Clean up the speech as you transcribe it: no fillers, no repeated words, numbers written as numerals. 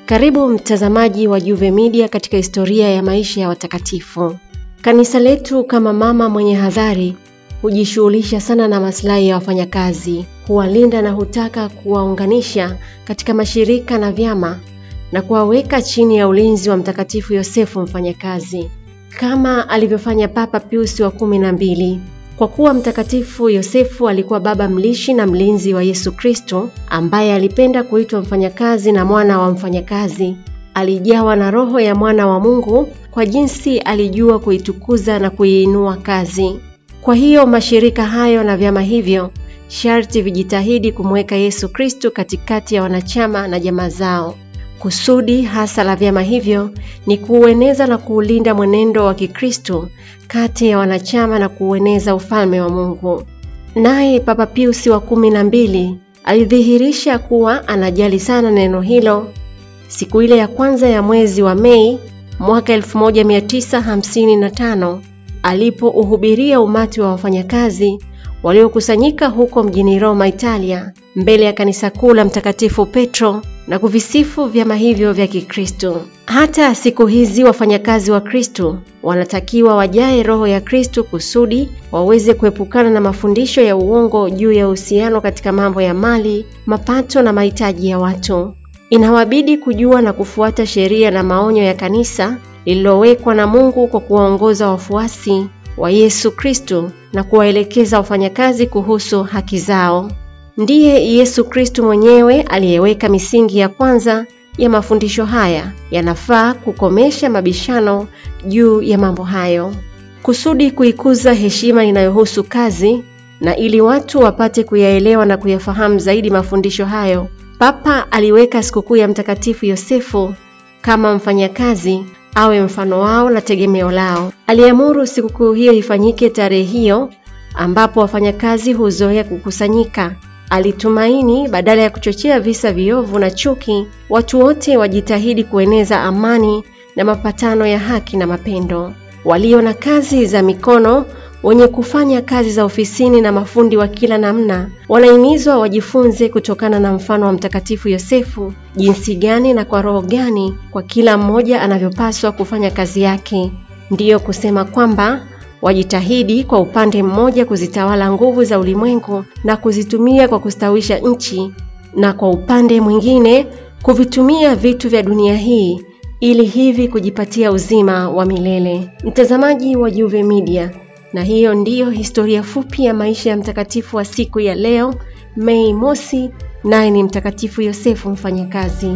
Karibu mtazamaji wa Juve Media katika historia ya maisha ya watakatifu. Kanisa letu kama mama mwenye hadhari hujishughulisha sana na maslahi ya wafanyakazi, huwalinda na hutaka kuwaunganisha katika mashirika na vyama na kuwaweka chini ya ulinzi wa Mtakatifu Yosefu mfanyakazi, kama alivyofanya Papa Pius wa 12. Kwa kuwa Mtakatifu Yosefu alikuwa baba mlishi na mlinzi wa Yesu Kristo, ambaye alipenda kuitwa mfanyakazi na mwana wa mfanyakazi, alijawa na roho ya mwana wa Mungu kwa jinsi alijua kuitukuza na kuiinua kazi. Kwa hiyo mashirika hayo na vyama hivyo sharti vijitahidi kumweka Yesu Kristo katikati ya wanachama na jamaa zao. Kusudi hasa la vyama hivyo ni kuueneza na kuulinda mwenendo wa Kikristo kati ya wanachama na kuueneza ufalme wa Mungu. Naye Papa Pius wa 12 alidhihirisha kuwa anajali sana neno hilo siku ile ya kwanza ya mwezi wa Mei mwaka 1955 alipouhubiria umati wa wafanyakazi waliokusanyika huko mjini Roma, Italia, mbele ya kanisa kuu la Mtakatifu Petro na kuvisifu vyama hivyo vya Kikristo. Hata siku hizi wafanyakazi wa Kristo wanatakiwa wajae roho ya Kristo kusudi waweze kuepukana na mafundisho ya uongo juu ya uhusiano katika mambo ya mali, mapato na mahitaji ya watu. Inawabidi kujua na kufuata sheria na maonyo ya kanisa lililowekwa na Mungu kwa kuwaongoza wafuasi wa Yesu Kristo na kuwaelekeza wafanyakazi kuhusu haki zao. Ndiye Yesu Kristo mwenyewe aliyeweka misingi ya kwanza ya mafundisho haya. Yanafaa kukomesha mabishano juu ya mambo hayo, kusudi kuikuza heshima inayohusu kazi, na ili watu wapate kuyaelewa na kuyafahamu zaidi mafundisho hayo. Papa aliweka sikukuu ya Mtakatifu Yosefu kama mfanyakazi awe mfano wao na tegemeo lao. Aliamuru sikukuu hiyo ifanyike tarehe hiyo ambapo wafanyakazi huzoea kukusanyika. Alitumaini badala ya kuchochea visa viovu na chuki, watu wote wajitahidi kueneza amani na mapatano ya haki na mapendo. Walio na kazi za mikono, wenye kufanya kazi za ofisini na mafundi wa kila namna wanahimizwa wajifunze kutokana na mfano wa Mtakatifu Yosefu jinsi gani na kwa roho gani kwa kila mmoja anavyopaswa kufanya kazi yake. Ndiyo kusema kwamba wajitahidi kwa upande mmoja kuzitawala nguvu za ulimwengu na kuzitumia kwa kustawisha nchi, na kwa upande mwingine kuvitumia vitu vya dunia hii ili hivi kujipatia uzima wa milele. Mtazamaji wa Juve Media, na hiyo ndiyo historia fupi ya maisha ya mtakatifu wa siku ya leo, Mei Mosi, naye ni Mtakatifu Yosefu mfanyakazi.